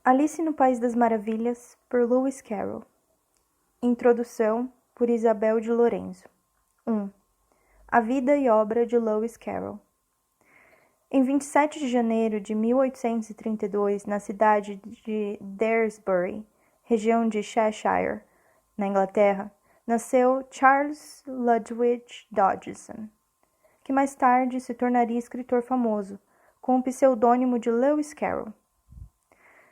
Alice no País das Maravilhas, por Lewis Carroll. Introdução, por Isabel de Lorenzo. 1. A vida e obra de Lewis Carroll. Em 27 de janeiro de 1832, na cidade de Daresbury, região de Cheshire, na Inglaterra, nasceu Charles Ludwig Dodgson, que mais tarde se tornaria escritor famoso, com o pseudônimo de Lewis Carroll.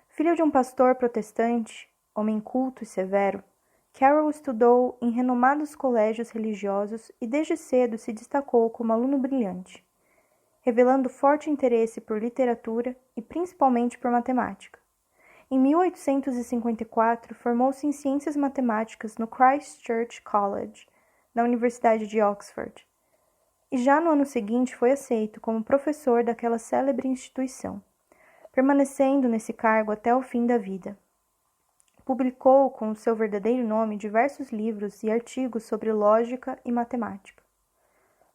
Filho de um pastor protestante, homem culto e severo, Carroll estudou em renomados colégios religiosos e desde cedo se destacou como aluno brilhante, revelando forte interesse por literatura e principalmente por matemática. Em 1854, formou-se em ciências matemáticas no Christ Church College, na Universidade de Oxford, e já no ano seguinte foi aceito como professor daquela célebre instituição, permanecendo nesse cargo até o fim da vida. Publicou com o seu verdadeiro nome diversos livros e artigos sobre lógica e matemática.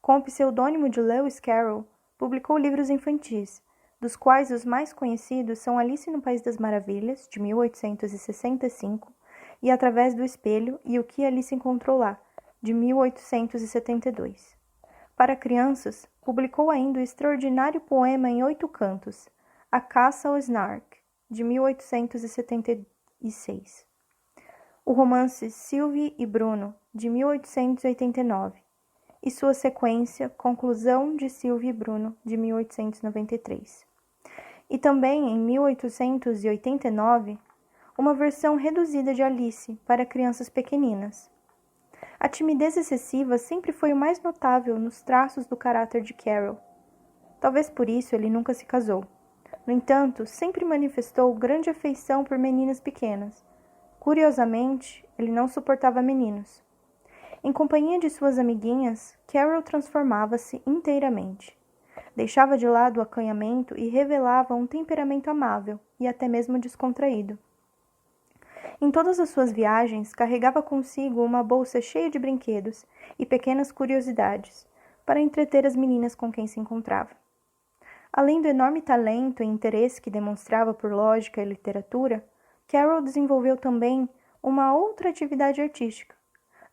Com o pseudônimo de Lewis Carroll, publicou livros infantis, dos quais os mais conhecidos são Alice no País das Maravilhas, de 1865, e Através do Espelho e O que Alice Encontrou Lá, de 1872. Para crianças, publicou ainda o extraordinário poema em 8 cantos, A Caça ao Snark, de 1876. O romance Sylvie e Bruno, de 1889, e sua sequência Conclusão de Sylvie e Bruno, de 1893. E também, em 1889, uma versão reduzida de Alice para crianças pequeninas. A timidez excessiva sempre foi o mais notável nos traços do caráter de Carroll. Talvez por isso ele nunca se casou. No entanto, sempre manifestou grande afeição por meninas pequenas. Curiosamente, ele não suportava meninos. Em companhia de suas amiguinhas, Carroll transformava-se inteiramente. Deixava de lado o acanhamento e revelava um temperamento amável e até mesmo descontraído. Em todas as suas viagens, carregava consigo uma bolsa cheia de brinquedos e pequenas curiosidades para entreter as meninas com quem se encontrava. Além do enorme talento e interesse que demonstrava por lógica e literatura, Carroll desenvolveu também uma outra atividade artística,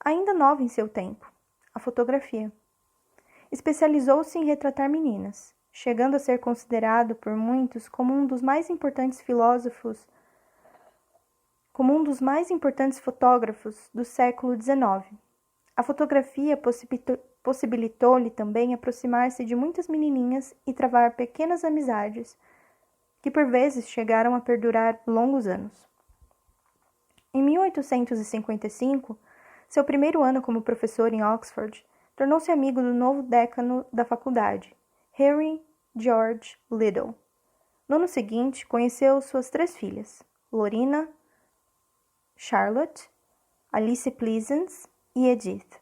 ainda nova em seu tempo, a fotografia. Especializou-se em retratar meninas, chegando a ser considerado por muitos como um dos mais importantes fotógrafos do século XIX. A fotografia possibilitou-lhe também aproximar-se de muitas menininhas e travar pequenas amizades, que por vezes chegaram a perdurar longos anos. Em 1855, seu primeiro ano como professor em Oxford, tornou-se amigo do novo décano da faculdade, Henry George Liddell. No ano seguinte, conheceu suas 3 filhas, Lorina, Charlotte, Alice Pleasance e Edith.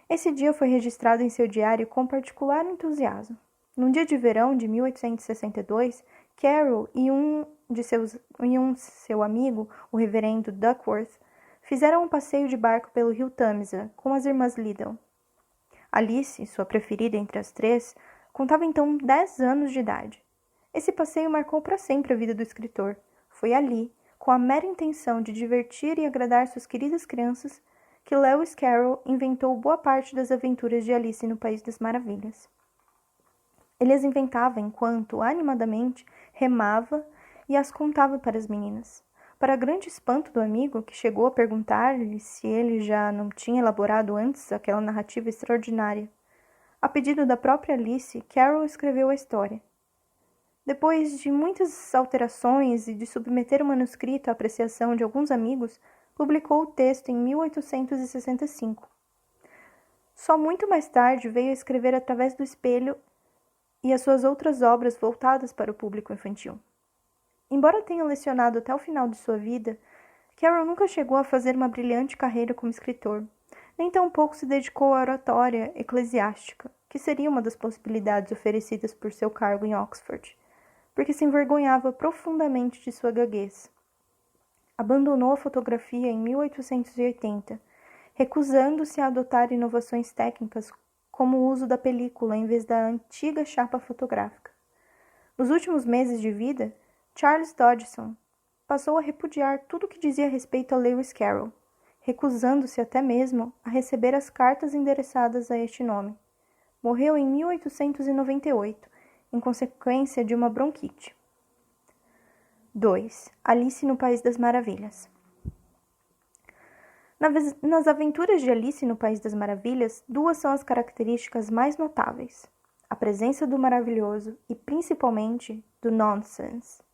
Esse dia foi registrado em seu diário com particular entusiasmo. Num dia de verão de 1862, Carroll e seu amigo, o reverendo Duckworth, fizeram um passeio de barco pelo rio Tâmisa com as irmãs Liddell. Alice, sua preferida entre as 3, contava então 10 anos de idade. Esse passeio marcou para sempre a vida do escritor. Foi ali, com a mera intenção de divertir e agradar suas queridas crianças, que Lewis Carroll inventou boa parte das aventuras de Alice no País das Maravilhas. Ele as inventava enquanto, animadamente, remava e as contava para as meninas. Para grande espanto do amigo, que chegou a perguntar-lhe se ele já não tinha elaborado antes aquela narrativa extraordinária. A pedido da própria Alice, Carroll escreveu a história. Depois de muitas alterações e de submeter o manuscrito à apreciação de alguns amigos, publicou o texto em 1865. Só muito mais tarde veio a escrever Através do Espelho e as suas outras obras voltadas para o público infantil. Embora tenha lecionado até o final de sua vida, Carroll nunca chegou a fazer uma brilhante carreira como escritor, nem tampouco se dedicou à oratória eclesiástica, que seria uma das possibilidades oferecidas por seu cargo em Oxford, porque se envergonhava profundamente de sua gaguez. Abandonou a fotografia em 1880, recusando-se a adotar inovações técnicas como o uso da película em vez da antiga chapa fotográfica. Nos últimos meses de vida, Charles Dodgson, passou a repudiar tudo que dizia respeito a Lewis Carroll, recusando-se até mesmo a receber as cartas endereçadas a este nome. Morreu em 1898, em consequência de uma bronquite. 2. Alice no País das Maravilhas. Nas aventuras de Alice no País das Maravilhas, duas são as características mais notáveis: a presença do maravilhoso e, principalmente, do nonsense.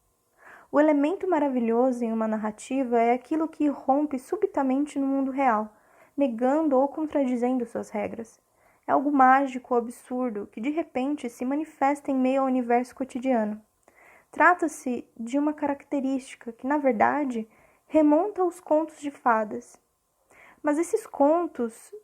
O elemento maravilhoso em uma narrativa é aquilo que irrompe subitamente no mundo real, negando ou contradizendo suas regras. É algo mágico ou absurdo que de repente se manifesta em meio ao universo cotidiano. Trata-se de uma característica que, na verdade, remonta aos contos de fadas. Mas esses contos,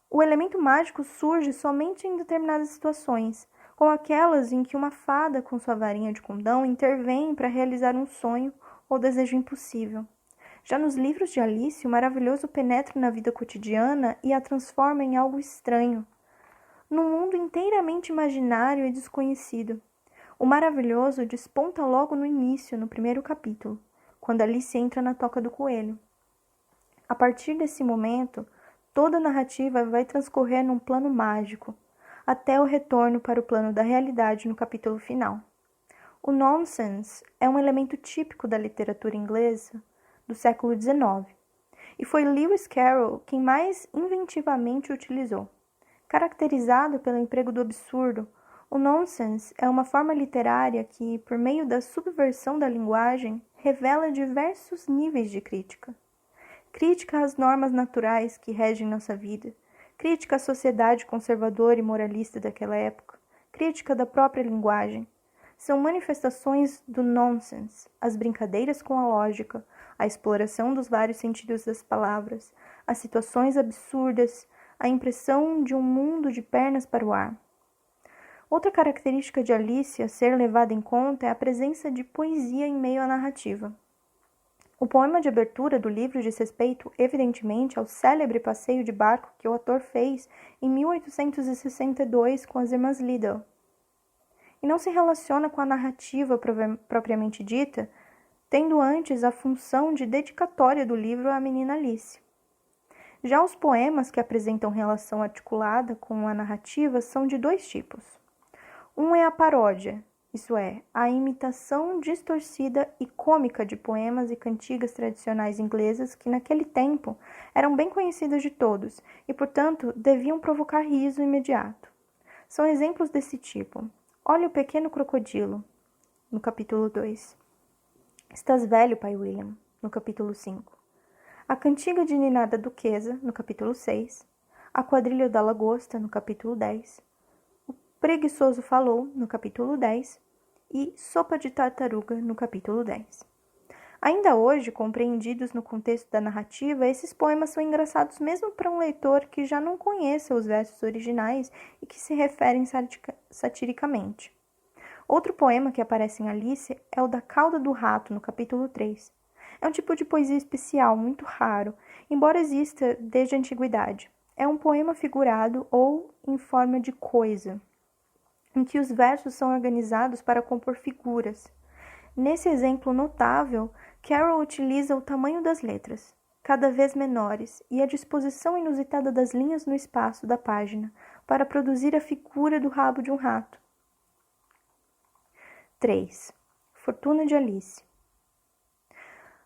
o elemento mágico surge somente em determinadas situações, como aquelas em que uma fada com sua varinha de condão intervém para realizar um sonho ou desejo impossível. Já nos livros de Alice, o maravilhoso penetra na vida cotidiana e a transforma em algo estranho, num mundo inteiramente imaginário e desconhecido. O maravilhoso desponta logo no início, no primeiro capítulo, quando Alice entra na toca do coelho. A partir desse momento, toda a narrativa vai transcorrer num plano mágico, até o retorno para o plano da realidade no capítulo final. O nonsense é um elemento típico da literatura inglesa do século XIX, e foi Lewis Carroll quem mais inventivamente o utilizou. Caracterizado pelo emprego do absurdo, o nonsense é uma forma literária que, por meio da subversão da linguagem, revela diversos níveis de crítica. Crítica às normas naturais que regem nossa vida, crítica à sociedade conservadora e moralista daquela época, crítica da própria linguagem. São manifestações do nonsense, as brincadeiras com a lógica, a exploração dos vários sentidos das palavras, as situações absurdas, a impressão de um mundo de pernas para o ar. Outra característica de Alice a ser levada em conta é a presença de poesia em meio à narrativa. O poema de abertura do livro diz respeito, evidentemente, ao célebre passeio de barco que o autor fez em 1862 com as irmãs Liddell, e não se relaciona com a narrativa propriamente dita, tendo antes a função de dedicatória do livro à menina Alice. Já os poemas que apresentam relação articulada com a narrativa são de dois tipos. Um é a paródia, isso é, a imitação distorcida e cômica de poemas e cantigas tradicionais inglesas que naquele tempo eram bem conhecidas de todos e, portanto, deviam provocar riso imediato. São exemplos desse tipo. Olha o Pequeno Crocodilo, no capítulo 2. Estás velho, pai William, no capítulo 5. A Cantiga de Ninada Duquesa, no capítulo 6. A Quadrilha da Lagosta, no capítulo 10. O Preguiçoso Falou, no capítulo 10. E Sopa de Tartaruga, no capítulo 10. Ainda hoje, compreendidos no contexto da narrativa, esses poemas são engraçados mesmo para um leitor que já não conheça os versos originais e que se referem satiricamente. Outro poema que aparece em Alice é o da Cauda do Rato, no capítulo 3. É um tipo de poesia especial, muito raro, embora exista desde a antiguidade. É um poema figurado ou em forma de coisa, em que os versos são organizados para compor figuras. Nesse exemplo notável, Carroll utiliza o tamanho das letras, cada vez menores, e a disposição inusitada das linhas no espaço da página, para produzir a figura do rabo de um rato. 3. Fortuna de Alice.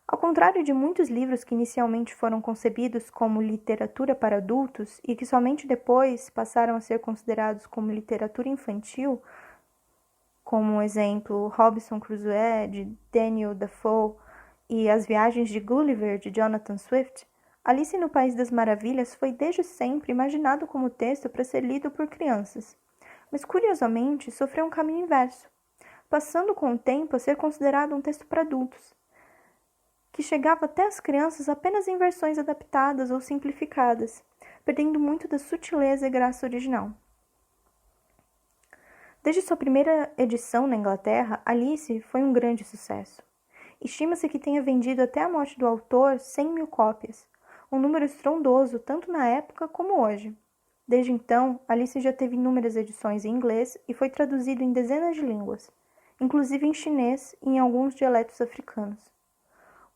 Ao contrário de muitos livros que inicialmente foram concebidos como literatura para adultos e que somente depois passaram a ser considerados como literatura infantil, como o exemplo Robinson Crusoe, de Daniel Defoe, e As Viagens de Gulliver, de Jonathan Swift, Alice no País das Maravilhas foi desde sempre imaginado como texto para ser lido por crianças, mas curiosamente sofreu um caminho inverso, passando com o tempo a ser considerado um texto para adultos, que chegava até as crianças apenas em versões adaptadas ou simplificadas, perdendo muito da sutileza e graça original. Desde sua primeira edição na Inglaterra, Alice foi um grande sucesso. Estima-se que tenha vendido até a morte do autor 100 mil cópias, um número estrondoso tanto na época como hoje. Desde então, Alice já teve inúmeras edições em inglês e foi traduzido em dezenas de línguas, inclusive em chinês e em alguns dialetos africanos.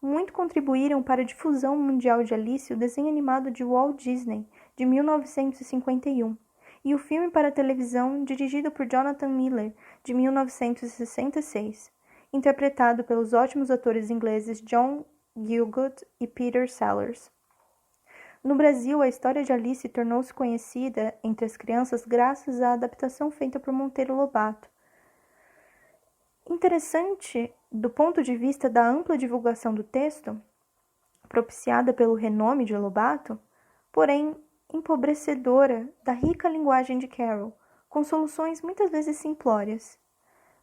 muito contribuíram para a difusão mundial de Alice o desenho animado de Walt Disney, de 1951, e o filme para televisão dirigido por Jonathan Miller, de 1966, interpretado pelos ótimos atores ingleses John Gielgud e Peter Sellers. No Brasil, a história de Alice tornou-se conhecida entre as crianças graças à adaptação feita por Monteiro Lobato. Interessante do ponto de vista da ampla divulgação do texto, propiciada pelo renome de Lobato, porém empobrecedora da rica linguagem de Carroll, com soluções muitas vezes simplórias.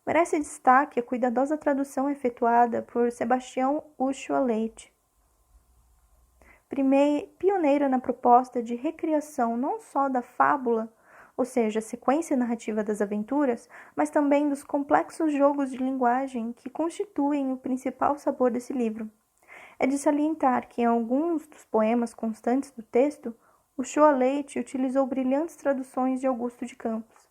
Merece destaque a cuidadosa tradução efetuada por Sebastião Uchoa Leite, pioneira na proposta de recriação não só da fábula, ou seja, a sequência narrativa das aventuras, mas também dos complexos jogos de linguagem que constituem o principal sabor desse livro. É de salientar que em alguns dos poemas constantes do texto, Uchoa Leite utilizou brilhantes traduções de Augusto de Campos.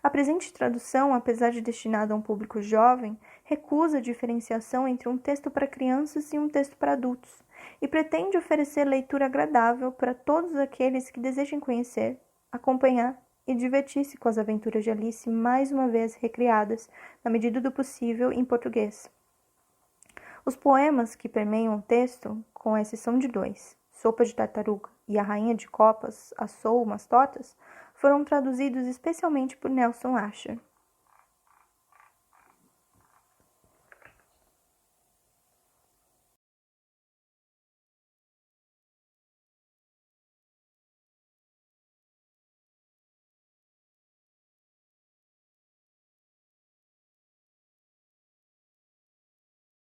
A presente tradução, apesar de destinada a um público jovem, recusa a diferenciação entre um texto para crianças e um texto para adultos, e pretende oferecer leitura agradável para todos aqueles que desejem conhecer, acompanhar e divertir-se com as aventuras de Alice mais uma vez recriadas, na medida do possível, em português. Os poemas que permeiam o texto, com a exceção de 2, Sopa de Tartaruga e A Rainha de Copas assou umas tortas, foram traduzidos especialmente por Nelson Asher.